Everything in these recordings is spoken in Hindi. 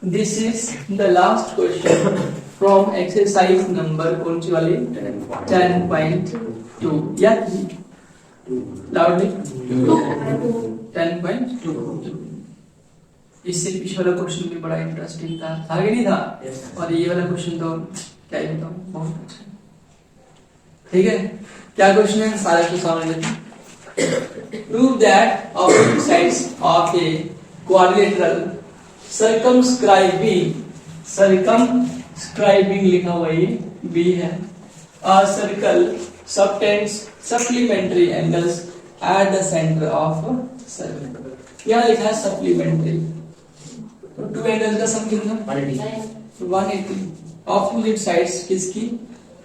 This is the last question from exercise number कौन सी वाली 10.2 या loudly 10.2। इससे पीछे वाला क्वेश्चन भी बड़ा इंटरेस्टिंग था कि नहीं था? और ये वाला क्वेश्चन तो क्या ही बताऊं, बहुत अच्छा। ठीक है, क्या क्वेश्चन है सारे को सामने लेते हैं। Prove that opposite sides of a quadrilateral circumscribing लिखा हुआ ये B है। A circle subtends supplementary angles at the center of circle। यहाँ लिखा है supplementary, तो टू एंगल का सम कितना? 180। ऑपोजिट साइड्स किसकी?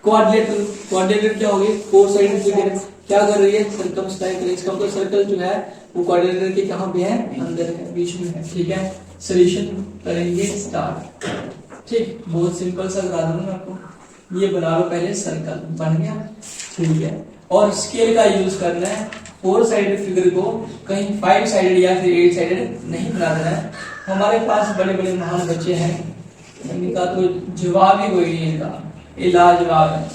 क्वाड्रिलेटरल। क्वाड्रिलेटरल क्या होगी? फोर साइड फिगर क्या कर रही है? सर्कमस्क्राइब कर रही है। इसका मतलब सर्कल जो है वो क्वाड्रिलेटरल के कहां पे है? अंदर है, बीच में है। ठीक है, सॉल्यूशन करेंगे स्टार्ट। ठीक, बहुत सिंपल सा बता दूंगा आपको। ये बना लो पहले, सर्कल बन गया। ठीक है, और स्केल का यूज करना है। फोर साइडेड फिगर को कहीं फाइव साइडेड या फिर एट साइडेड नहीं बना देना है। हमारे पास बड़े बड़े महान बच्चे हैं, इनका तो जवाब ही कोई नहीं, इनका इलाजवाब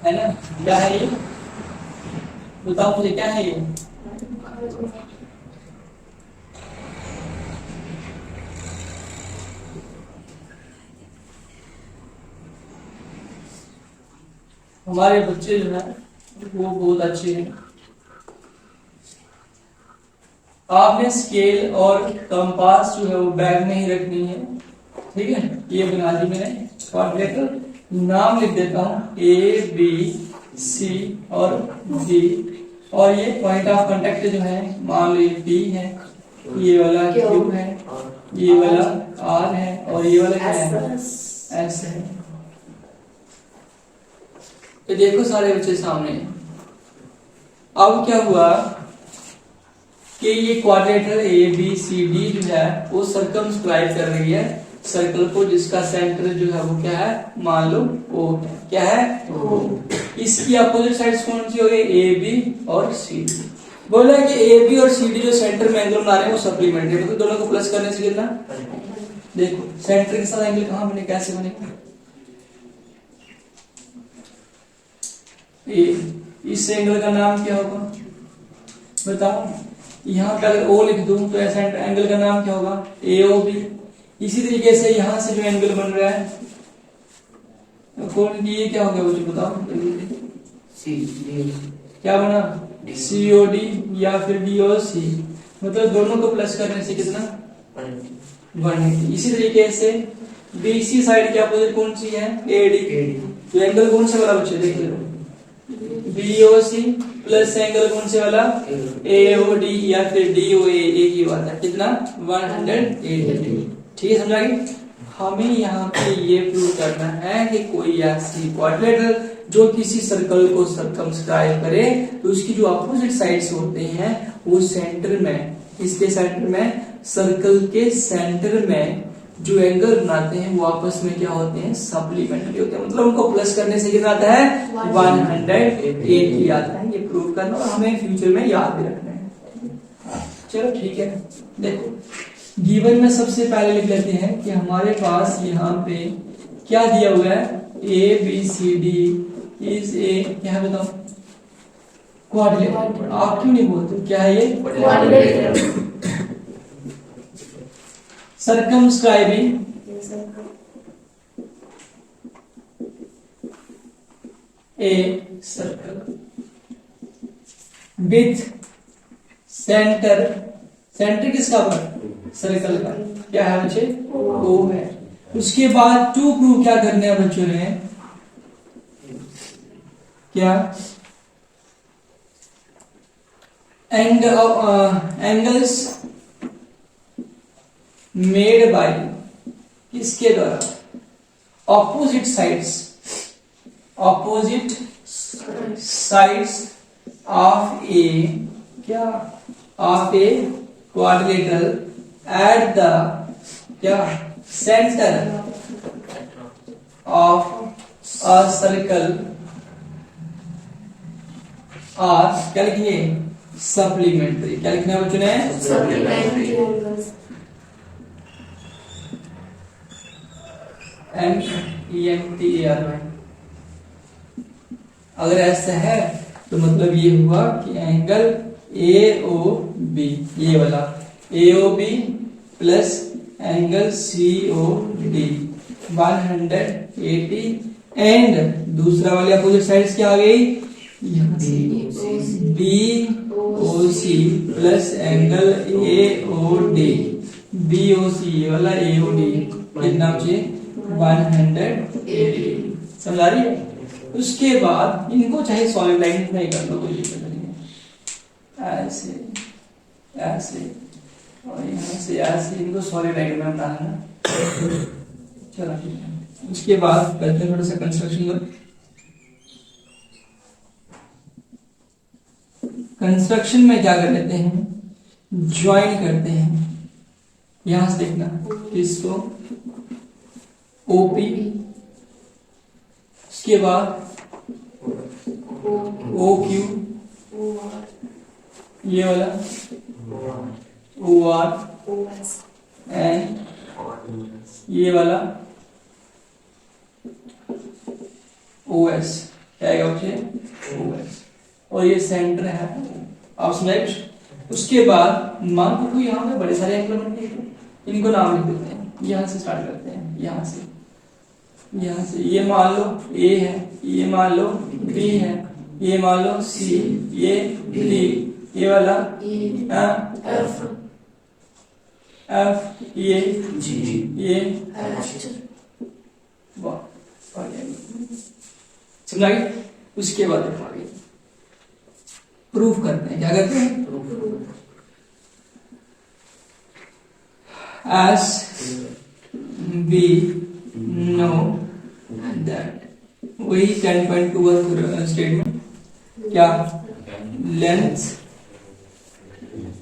है ना? क्या है ये? बताओ मुझे, क्या है ये? हमारे बच्चे जो है वो बहुत अच्छे हैं। आपने स्केल और कंपास जो है वो बैग में ही रखनी है। ठीक है, ये बना दी मैंने क्वाड्रिलेटरल। नाम लिख देता हूं A B C और D, और ये पॉइंट ऑफ कांटेक्ट जो है मान लो D है, ये वाला Q है, ये वाला R है, और ये वाला क्या है? S है। तो देखो सारे बच्चे सामने। अब क्या हुआ कि ये quadrilateral A B C D जो है वो सर्कमस्क्राइब कर रही है सर्कल को, जिसका सेंटर जो है वो क्या है? मान लो O है। क्या है? O। इसकी अपोजिट साइड्स कौन सी हो गई? A B और C D। बोला कि A B और C D जो सेंटर में एंगल बना रहे हैं वो सप्लीमेंट्री, मतलब दोनों को प्लस करने से कितना? देखो सेंटर के साथ एंगल कहां बने, कैसे बनेगा? इस एंगल का नाम क्या होगा बताओ? यहाँ पे अगर O लिख दूं तो ऐसा एंगल का नाम क्या होगा? AOB। इसी तरीके से यहां से जो एंगल बन रहा है कौन, ये क्या हो गया मुझे बताओ? क्या बना? COD या फिर DOC, मतलब दोनों को प्लस करने से कितना? 180। इसी तरीके से BC साइड की अपोजिट कौन सी है? AD। तो एंगल कौन से वाला बच्चे देख लो, BOC प्लस एंगल कौन से वाला? AOD या फिर DOA, एक ही बात है। कितना? 180। ठीक है, समझा गया? हमें यहाँ पे ये प्रूव करना है कि कोई ऐसी क्वाड्रिलेटरल जो किसी सर्कल को सर्कमस्क्राइब करे तो उसकी जो अपोजिट साइड्स होते हैं वो सेंटर में, इसके सेंटर में, सर्कल के सेंटर में जो एंगल बनाते हैं वो आपस में क्या होते हैं? सप्लीमेंट्री होते हैं। मतलब उनको प्लस करने से कितना आता है? 180 आता है। ये प्रूव करना और हमें फ्यूचर में याद भी रखना है। चलो ठीक है, देखो गिवन में सबसे पहले लिख लेते हैं कि हमारे पास यहाँ पे क्या दिया हुआ है? ABCD इज ए, क्या है बताओ? क्वाड्रिलेटरल। आप क्यों नहीं बोलते? क्या है ये? Quadrilateral. circumscribing a circle with center, centre किसका पर? सर्कल का। क्या है बच्चे? O है। उसके बाद टू प्रूव क्या करने हैं बच्चों ने? क्या? एंगल्स मेड बाय किसके द्वारा? ऑपोजिट साइड्स ऑफ ए, क्या? Of a quadrilateral at the क्या? Centre of a circle are क्या लिखिए? सप्लीमेंट्री। क्या लिखना है बच्चों ने? सप्लीमेंट्री। MENTARY। अगर ऐसा है तो मतलब ये हुआ कि एंगल AOB, ये वाला AOB plus angle COD 180, and दूसरा वाले अपोजिट साइड्स क्या आ गई, BOC plus angle AOD, BOC ये वाला AOD कितना मुझे 180। समझ आ रही है। उसके बाद इनको चाहे सॉलिड लाइन में कर लो, कोई दिक्कत नहीं है, ऐसे ऐसे और यहाँ से ऐसे, इनको सॉलिड लाइन में बनाना है। चलो ठीक है। उसके बाद करते हैं थोड़ा सा कंस्ट्रक्शन वर्क। कंस्ट्रक्शन में क्या कर लेते हैं, ज्वाइन करते हैं। यहां से देखना किसको, OP, उसके बाद OQ, ये वाला OR, एंड ये वाला OS, क्या आएगा मुझे OS, और ये सेंटर है ऑफ नेक्स्ट। उसके बाद मान लो यहाँ पे बड़े सारे एंगल बनते हैं, इनको नाम लिख देते हैं। यहाँ से स्टार्ट करते हैं, यहाँ से ये मान लो A है, ये मान लो B है, ये मान लो C, ये D, ये वाला F, ये G, ये H। समझ गए। उसके बाद देखो आगे प्रूफ करते हैं, क्या करते हैं, as we know that, वही 10.2 स्टेटमेंट, क्या length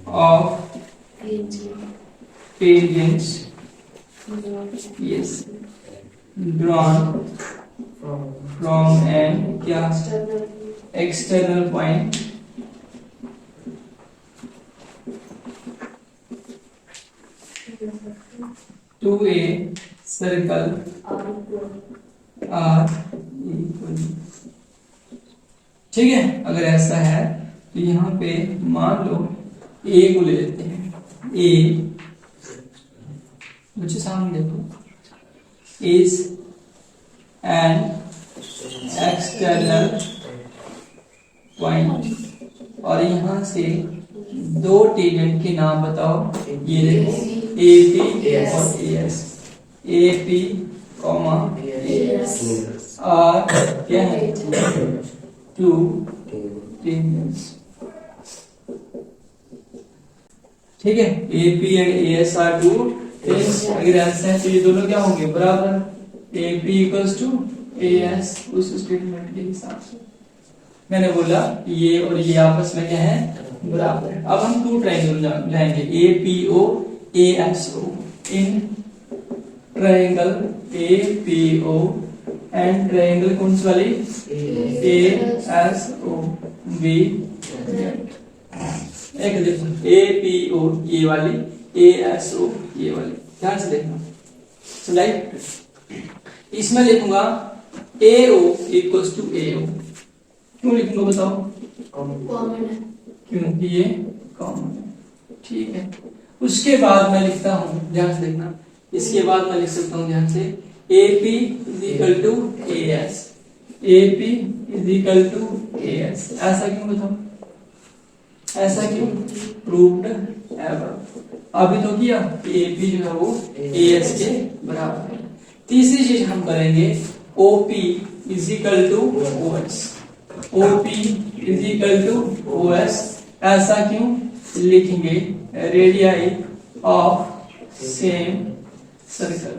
of tangents, yes, drawn from an क्या external point to a circle R equal। ठीक है। अगर ऐसा है तो यहाँ पे मान लो A को ले लेते हैं। A मुझे सामने देखो, is an external point, और यहाँ से दो टेंजेंट के नाम बताओ। ये देखो AP और AS, AP कॉमा AS और क्या है, टू टेंजेंट्स। ठीक है, AP and AS are two tangents. अगर ऐसा है तो ये दोनों क्या होंगे, बराबर। AP इक्वल्स टू AS उस स्टेटमेंट के हिसाब से मैंने बोला ये और ये आपस में क्या है, बराबर है। अब हम टू ट्रायंगल जाएंगे, APO ASO। In triangle APO and triangle कौन सी वाली, ASO भी एक देखो, APO ये वाली, ASO ये वाली, ध्यान से देखना। समझाइए। इसमें लिखूंगा AO इक्वल्स टू AO। क्यों लिखूंगा बताओ, कॉमन है, क्योंकि ये कॉमन है। ठीक है। उसके बाद मैं लिखता हूं, ध्यान से देखना, इसके बाद मैं लिख सकता हूं ध्यान से, AP is equal to AS, AP is equal to AS। ऐसा क्यों बताओ, ऐसा क्यों, प्रूव्ड एबव। अभी तो किया AP जो है वो AS के बराबर है। तीसरी चीज हम करेंगे, OP is equal to OS, OP is equal to OS। ऐसा क्यों लिखेंगे, रेडियाई ऑफ सेम सर्कल,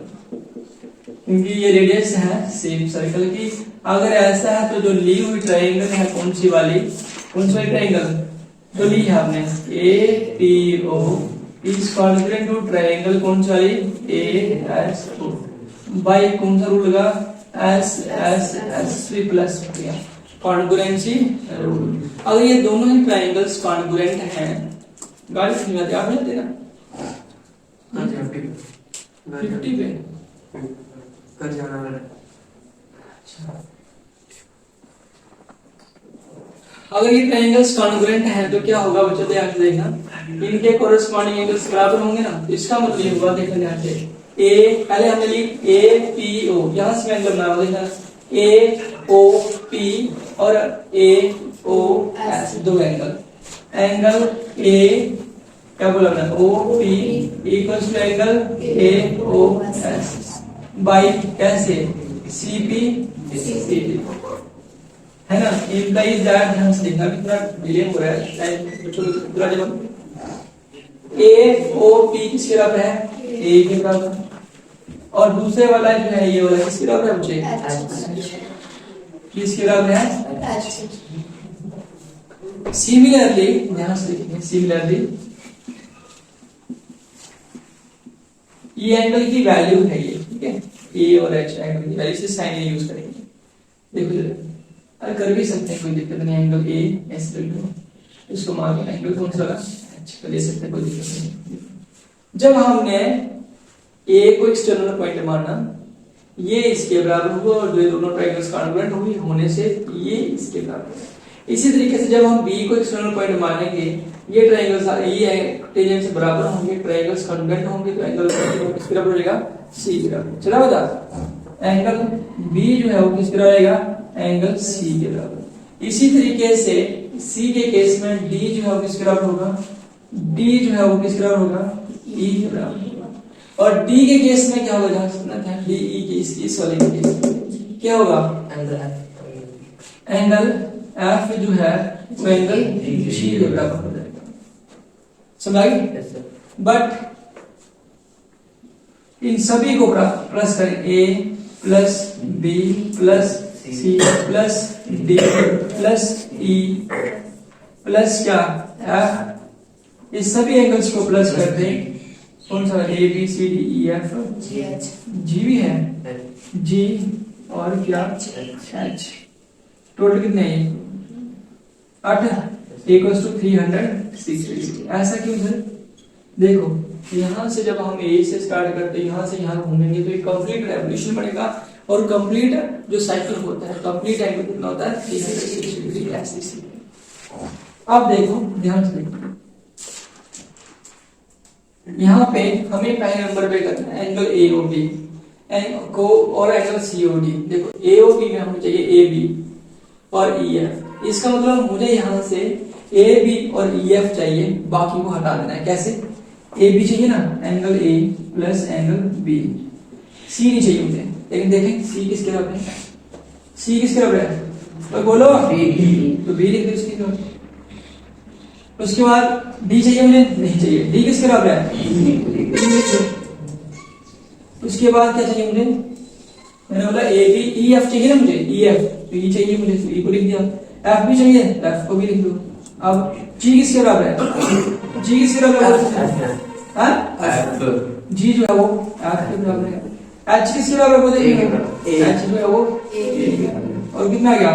क्योंकि ये रेडियस है सेम सर्कल की। अगर ऐसा है तो जो ली हुई ट्रायंगल है कौन सी वाली ट्रायंगल तो ली है आपने, APO is congruent to triangle कौन सी वाली, ASO। बाय कौन सा रूल लगा, SSSC प्लस कॉन्ग्रुएंसी रूल। अगर ये दोनों ही ट्रायंगल्स कॉन्ग्रुएंट हैं, गाड़ी समझ आती है, आप समझते ना 50 पे कर जाना है। अगर ये ट्रायंगल्स कॉन्ग्रुएंट हैं तो क्या होगा बच्चों, ध्यान से देखना, इनके कोरस्पॉन्डिंग एंगल्स बराबर होंगे ना, तो इसका मतलब ये हुआ, देखना ध्यान से, ए पहले हमने लिख ए पी ओ, यहां से एंगल बना हुआ, देखना ए ओ पी और ए ओ एस, दो एंगल, एंगल ए क्या बोला मैंने, O P equals to angle A O S by कैसे सी पी सी डी, है ना, इम्प्लाइज दैट, ध्यान से देखना, कितना डिले हो रहा है टाइम बच्चों को, पूरा जवाब ए ओ पी किसके बराबर है, ए के बराबर, और दूसरे वाला जो है ये वाला किसके बराबर है मुझे, किसके बराबर है, सिमिलरली, ध्यान से देखिए, सिमिलरली ये एंगल की वैल्यू है ये, ठीक है, ए और एच एंगल की वैल्यू से साइन यूज करेंगे, देखो जरा, अरे कर भी सकते हैं, कोई दिक्कत नहीं, एंगल ए ऐसे रख लो, इसको मान लो एंगल कौन सा अच्छा ले सकते हैं, कोई दिक्कत नहीं। जब हमने ए को एक्सटर्नल पॉइंट माना, ये इसके बराबर हुआ और जो दोनों ट्रायंगल्स कॉन्ग्रुएंट हुई होने से ये इसके बराबर है। इसी तरीके से जब हम बी को एक्सटर्नल पॉइंट मानेंगे, ये ट्रायंगल्स ये टेंजेंट से बराबर होंगे, ट्रायंगल्स कॉन्ग्रुएंट होंगे, तो एंगल किसके बराबर हो जाएगा, सी के बराबर। चला बता, एंगल बी जो है वो किसके बराबर आएगा, एंगल सी के बराबर। इसी तरीके से सी के केस में डी जो है वो किसके बराबर होगा, डी जो है वो किसके बराबर होगा, ई के बराबर होगा। और डी के केस में क्या होगा, ध्यान, डी ई के इस वाले के केस में क्या होगा, एंगल एफ जो है वो एंगल जी के बराबर हो जाएगा, समझ आई। बट इन सभी को प्लस करें, A plus B plus C plus D plus E plus क्या एफ, इस सभी एंगल्स को प्लस करते हैं, कौन सा, A B C D E F G भी है, जी और क्या एच, टोटल कितने हैं 8 इक्वल्स टू 360। ऐसा क्यों सर, देखो यहां से जब हम ए से स्टार्ट करते हैं, यहां से यहां घूमेंगे तो एक कंप्लीट रेवोल्यूशन बनेगा, और कंप्लीट जो साइकिल होता है, कंप्लीट एंगल कितना होता है, 360 डिग्री ऐसे। अब देखो ध्यान से देखो, यहाँ पे हमें पहले नंबर पे करना है एंगल ए ओ बी को और एंगल सी ओ डी। देखो ए ओ बी में हमें चाहिए ए बी और ई एफ, इसका मतलब मुझे यहाँ से ए बी और ई एफ चाहिए, बाकी को हटा देना है। कैसे, ए बी चाहिए ना, angle A plus angle B, C नहीं चाहिए मुझे, लेकिन देखें सी किसके बराबर है, सी किसके बराबर है, तो बोलो तो बी लिख दो इसकी तरफ। उसके बाद डी चाहिए मुझे, नहीं चाहिए, डी किसके बराबर है, उसके बाद क्या चाहिए मुझे, मैंने बोला ए बी ई एफ चाहिए ना मुझे, ई एफ तो ई चाहिए मुझे, तो ई को लिख दिया, एफ भी चाहिए, एफ को भी लिख दो। अब जी किसके बराबर है, जी किसके बराबर है, जी जो है वो एफ के बराबर है, एच किसके बराबर हो जाएगा, एच जो है वो और कितना गया,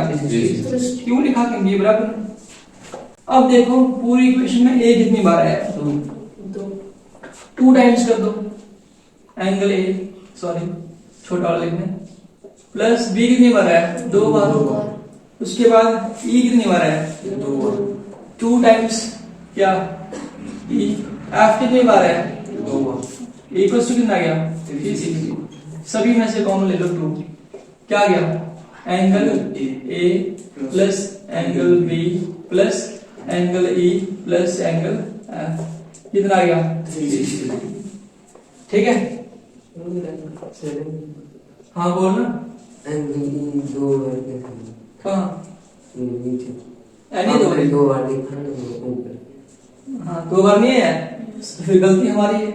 क्यों लिखा, क्योंकि ये बराबर। अब देखो पूरी इक्वेशन में ए कितनी बार है, 2 टाइम्स कर दो, एंगल ए सॉरी छोटा वाला लिखना, प्लस बी कितनी बार है, 2 बार, उसके बाद ई कितनी बार है, 2 बार, 2 टाइम्स क्या ई, एफ कितनी बार है, 2 बार, इक्वल्स टू कितना गया, 360, सभी में से कॉमन ले लो 2, क्या गया, angle A plus angle B plus angle E plus angle F, कितना आ गया, 360, ठीक है। हाँ बोल ना, कहाँ, दो बार हाँ 2 बार नहीं है, फिर गलती हमारी है।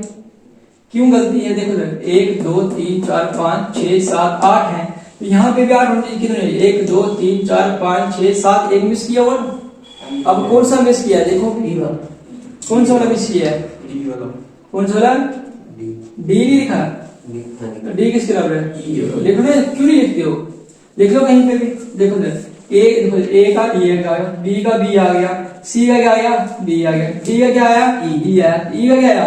क्यों गलती है, देखो 1 2 3 4 5 6 7 8 है, तो यहाँ पे भी 8 होने चाहिए, कितने 1 2 3 4 5 6 7, एक मिस किया और अब कौन सा मिस किया, देखो कौन सा वाला मिस किया है, कौन सा वाला, डी नहीं लिखा, तो डी किसके बराबर है, देखो ना, क्यों नहीं लिखते हो, देख लो कहीं पे भी, देखो ए का ई आ गया, बी का बी आ गया, सी का क्या आ गया, बी आ गया, डी का क्या आया, ई आया, ई का क्या आया,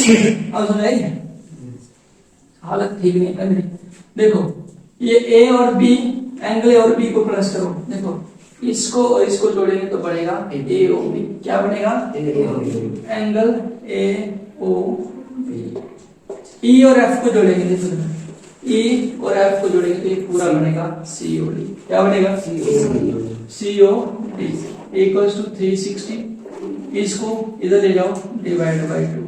अब समझाई हालत ठीक नहीं है। देखो ये ए और बी, एंगल ए और बी को प्लस करो। देखो इसको और इसको जोड़ेंगे तो बनेगा ए ओ बी। क्या बनेगा? Angle A O B. ई और एफ को जोड़ेंगे, देखो ई और एफ को जोड़ेंगे तो ये पूरा बनेगा सी ओ डी। क्या बनेगा? C O D equals to 360। इसको इधर ले जाओ, divide by 2।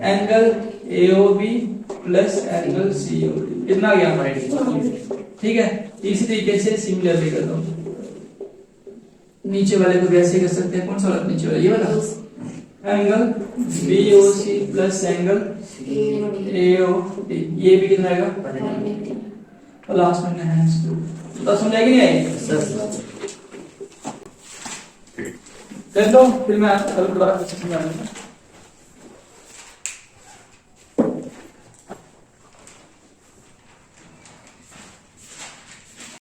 Angle A O B plus angle C O D कितना आ गया? ठीक है। इसी तरीके से सिमिलरली कर दो, नीचे वाले को भी ऐसे कर सकते हैं। कौन सा वाला नीचे वाला? ये वाला। Angle B O C plus angle A O D, ये भी कितना आएगा? और लास्ट में हैंड्स टू। तो समझ आएगी नहीं आएगी? कर लो, फिर मैं कल दोबारा समझाऊंगा।